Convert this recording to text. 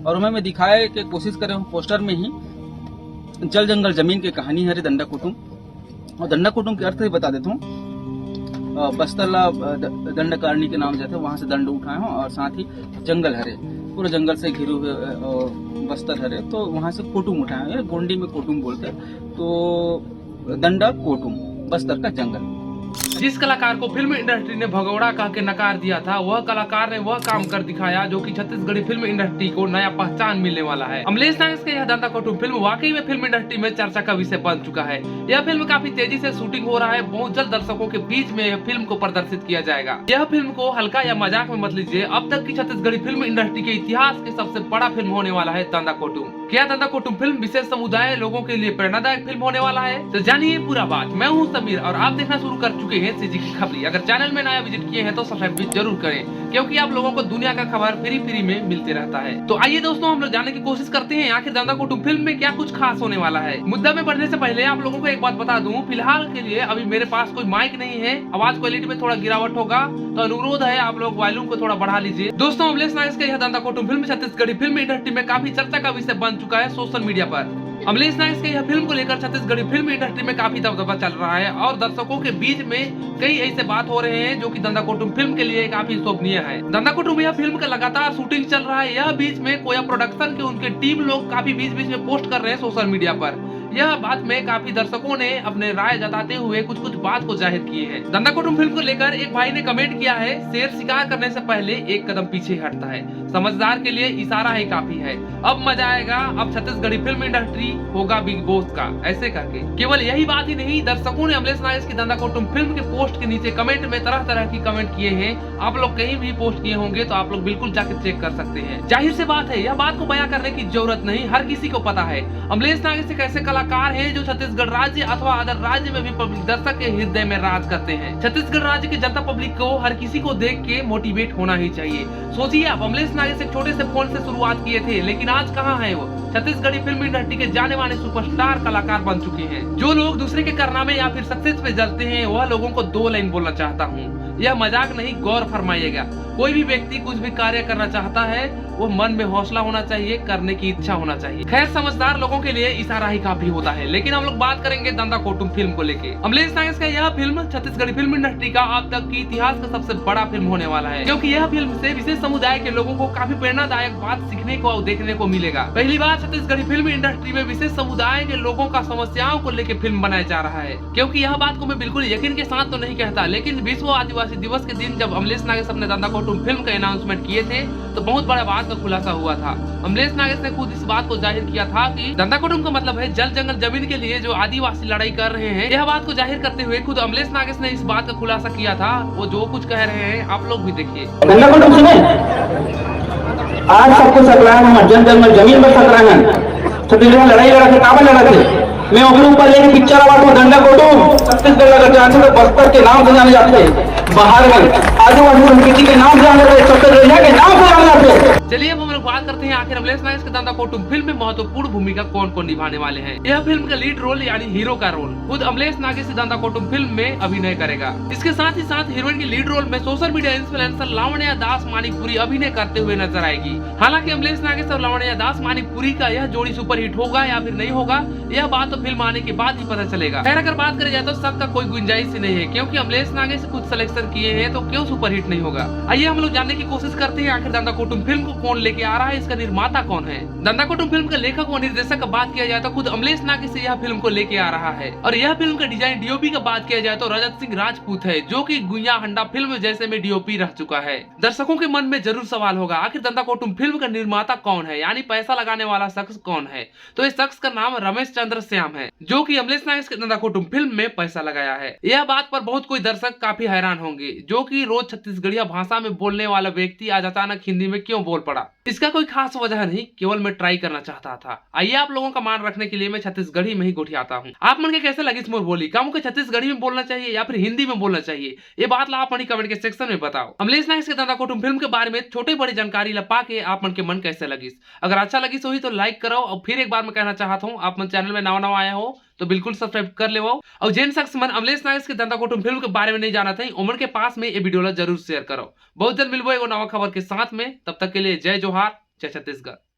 और मैं दिखाए के कोशिश करे हूँ पोस्टर में ही जल जंगल जमीन की कहानी है दंडा कुटुम। और दंडा कुटुम के अर्थ ही बता देता हूँ। बस्तरला दंडकारणी के नाम जाते वहां से दंड उठाए हूँ और साथ ही जंगल हरे पूरे जंगल से घिरे हुए बस्तर हरे तो वहां से कुटुम उठाए हैं। गोंडी में कुटुम बोलते हैं तो दंडा कुटुम बस्तर का जंगल। जिस कलाकार को फिल्म इंडस्ट्री ने भगौड़ा कह के नकार दिया था वह कलाकार ने वह काम कर दिखाया जो कि छत्तीसगढ़ी फिल्म इंडस्ट्री को नया पहचान मिलने वाला है। अमलेश नागेश के यह दंडा कुटुम फिल्म वाकई में फिल्म इंडस्ट्री में चर्चा का विषय बन चुका है। यह फिल्म काफी तेजी से शूटिंग हो रहा है। बहुत जल्द दर्शकों के बीच में यह फिल्म को प्रदर्शित किया जाएगा। यह फिल्म को हल्का या मजाक में मत लीजिए। अब तक की छत्तीसगढ़ी फिल्म इंडस्ट्री के इतिहास के सबसे बड़ा फिल्म होने वाला है दंडा कुटुम। क्या दंडा कुटुम फिल्म विशेष समुदाय लोगों के लिए प्रेरणादायक फिल्म होने वाला है? तो जानिए पूरा बात। मैं हूँ समीर और आप देखना शुरू कर चुके हैं सीजी की खबरी। अगर चैनल में नया विजिट किए हैं तो सब्सक्राइब भी जरूर करें क्योंकि आप लोगों को दुनिया का खबर फ्री में मिलते रहता है। तो आइए दोस्तों हम लोग जानने की कोशिश करते हैं आखिर दंडा कुटुम फिल्म में क्या कुछ खास होने वाला है। मुद्दा में बढ़ने से पहले आप लोगों को एक बात बता दूं, फिलहाल के लिए अभी मेरे पास कोई माइक नहीं है। आवाज क्वालिटी में थोड़ा गिरावट होगा तो अनुरोध है आप लोग वॉल्यूम को थोड़ा बढ़ा लीजिए। दोस्तों अमलेश नागेश का यह दंडा कुटुम फिल्म छत्तीसगढ़ी फिल्म इंडस्ट्री में काफी चर्चा का विषय बन चुका है सोशल मीडिया पर। अमलेश नागेश के यह फिल्म को लेकर छत्तीसगढ़ी फिल्म इंडस्ट्री में काफी दबदबा चल रहा है और दर्शकों के बीच में कई ऐसे बात हो रहे हैं जो कि दंडा कुटुम फिल्म के लिए काफी शोभनीय है। दंडा कुटुम यह फिल्म का लगातार शूटिंग चल रहा है। यह बीच में कोया प्रोडक्शन के उनके टीम लोग काफी बीच में पोस्ट कर रहे हैं सोशल मीडिया पर। यह बात में काफी दर्शकों ने अपने राय जताते हुए कुछ बात को जाहिर किए हैं। दंडा कुटुम फिल्म को लेकर एक भाई ने कमेंट किया है, शेर शिकार करने से पहले एक कदम पीछे हटता है, समझदार के लिए इशारा ही काफी है। अब मजा आएगा, अब छत्तीसगढ़ी फिल्म इंडस्ट्री होगा बिग बॉस का, ऐसे करके। केवल यही बात ही नहीं, दर्शकों ने अमलेश नागेश की दंडा कुटुम फिल्म के पोस्ट के नीचे कमेंट में तरह तरह की कमेंट किए हैं। आप लोग कहीं भी पोस्ट किए होंगे तो आप लोग बिल्कुल जाकर चेक कर सकते हैं। जाहिर सी बात है, यह बात को बयां करने की जरूरत नहीं, हर किसी को पता है अमलेश नागेश एक ऐसे कलाकार है जो छत्तीसगढ़ राज्य अथवा अदर राज्य में भी पब्लिक दर्शक के हृदय में राज करते हैं। छत्तीसगढ़ राज्य की जनता पब्लिक को हर किसी को देख के मोटिवेट होना ही चाहिए। सोचिए आप, अमलेश नागेश एक छोटे से फोन से शुरुआत किए थे लेकिन आज कहाँ है वो? छत्तीसगढ़ी फिल्म इंडस्ट्री के जाने माने सुपरस्टार कलाकार बन चुके हैं। जो लोग दूसरे के कारनामे या फिर सक्सेस पे जलते हैं वह लोगों को दो लाइन बोलना चाहता हूँ, यह मजाक नहीं, गौर फरमाइएगा। कोई भी व्यक्ति कुछ भी कार्य करना चाहता है वो मन में हौसला होना चाहिए, करने की इच्छा होना चाहिए। खैर समझदार लोगों के लिए इशारा ही काफी होता है। लेकिन हम लोग बात करेंगे दंडा कुटुम फिल्म को लेके। अमलेश नागेश का यह फिल्म छत्तीसगढ़ी फिल्म इंडस्ट्री का अब तक की इतिहास का सबसे बड़ा फिल्म होने वाला है क्योंकि यह फिल्म से विशेष समुदाय के लोगों को काफी प्रेरणादायक बात सीखने को और देखने को मिलेगा। पहली बार छत्तीसगढ़ी फिल्म इंडस्ट्री में विशेष समुदाय के लोगों का समस्याओं को लेकर फिल्म बनाया जा रहा है। क्योंकि यह बात को मैं बिल्कुल यकीन के साथ तो नहीं कहता, लेकिन विश्व आदिवासी दिवस के दिन जब अमलेश नागेश अपने दंडा कुटुम फिल्म का अनाउंसमेंट किए थे तो बहुत बड़ा बात का खुलासा हुआ था। अमलेश नागेश ने खुद इस बात को जाहिर किया था कि दंडा कुटुम का मतलब है जल जंगल जमीन के लिए जो आदिवासी लड़ाई कर रहे हैं। यह बात को जाहिर करते हुए खुद अमलेश नागेश ने इस बात का खुलासा किया था। वो जो कुछ कह रहे हैं आप लोग भी देखिए। दंडा कुटुम सुने, आज सबको सकला है, जल जंगल जमीन पर सकला है, छत्तीसगढ़ लड़ाई लड़ा थे, काबल लड़ा थे। मैं अपने ऊपर लेके पिक्चर आवाज हूँ दंडा कुटुम। छत्तीसगढ़ अगर जानते तो बस्तर के नाम से जाने जाते, बाहर में आदिवासी किसी के नाम से जाने जाते, छत्तीसगढ़ के नाम से जाने जाते। चलिए अब हम लोग बात करते हैं आखिर अमलेश नागेश के दंडा कुटुम फिल्म में महत्वपूर्ण भूमिका कौन कौन निभाने वाले हैं। यह फिल्म का लीड रोल यानी हीरो का रोल खुद अमलेश नागेश दंडा कुटुम फिल्म में अभिनय करेगा। इसके साथ ही साथ हीरोइन की लीड रोल में सोशल मीडिया इन्फ्लुएंसर लावण्या दास मानिकपुरी अभिनय करते हुए नजर आएगी। हालांकि अमलेश नागेश और लावण्या दास मानिकपुरी का यह जोड़ी सुपरहिट होगा या फिर नहीं होगा यह बात तो फिल्म आने के बाद ही पता चलेगा। खैर अगर बात करें जाए तो शक का कोई गुंजाइश ही नहीं है क्योंकि अमलेश नागेश कुछ सिलेक्शन किए हैं तो क्यों सुपरहिट नहीं होगा। आइए हम लोग जानने की कोशिश करते हैं आखिर दंडा कुटुम फिल्म को कौन लेके आ रहा है, इसका निर्माता कौन है। दंडा कुटुम फिल्म के लेखक और निर्देशक का बात किया जाए तो खुद अमलेश नागेश यह फिल्म को लेके आ रहा है और यह फिल्म का डिजाइन डीओपी का बात किया जाए तो रजत सिंह राजपूत है जो कि गुइया हंडा फिल्म जैसे में डीओपी रह चुका है। दर्शकों के मन में जरूर सवाल होगा आखिर दंडा कुटुम फिल्म का निर्माता कौन है, यानी पैसा लगाने वाला शख्स कौन है। तो इस शख्स का नाम रमेश चंद्र श्याम है जो कि अमलेश नागेश के दंडा कुटुम फिल्म में पैसा लगाया है। यह बात पर बहुत कोई दर्शक काफी हैरान होंगे जो कि रोज छत्तीसगढ़िया भाषा में बोलने वाला व्यक्ति आज अचानक हिंदी में क्यों बोल पड़ा। इसका कोई खास वजह नहीं, केवल मैं ट्राई करना चाहता था। आइए आप लोगों का मान रखने के लिए मैं छत्तीसगढ़ी में ही गोठियाता हूँ। आप मन के कैसे लगी इस मोर बोली, क्या मुझे छत्तीसगढ़ी में बोलना चाहिए या फिर हिंदी में बोलना चाहिए, ये बात ला आप कमेंट के सेक्शन में बताओ। अमलेश नागेश के दंडा कुटुम फिल्म के बारे में छोटी बड़ी जानकारी लपा के आप मन के मन कैसे लगी। अगर अच्छा लगी सो ही तो लाइक करो और फिर एक बार मैं कहना चाहता हूँ आप मन चैनल में नवा आया हो तो बिल्कुल सब्सक्राइब कर ले। और जिन शख्स मन अमलेश नागेश के दंडा कुटुम फिल्म के बारे में नहीं जाना था उम्र के पास में ये वीडियो जरूर शेयर करो। बहुत जल्द मिलबो एगो नवा खबर के साथ में, तब तक के लिए जय जोहार, जय छत्तीसगढ़।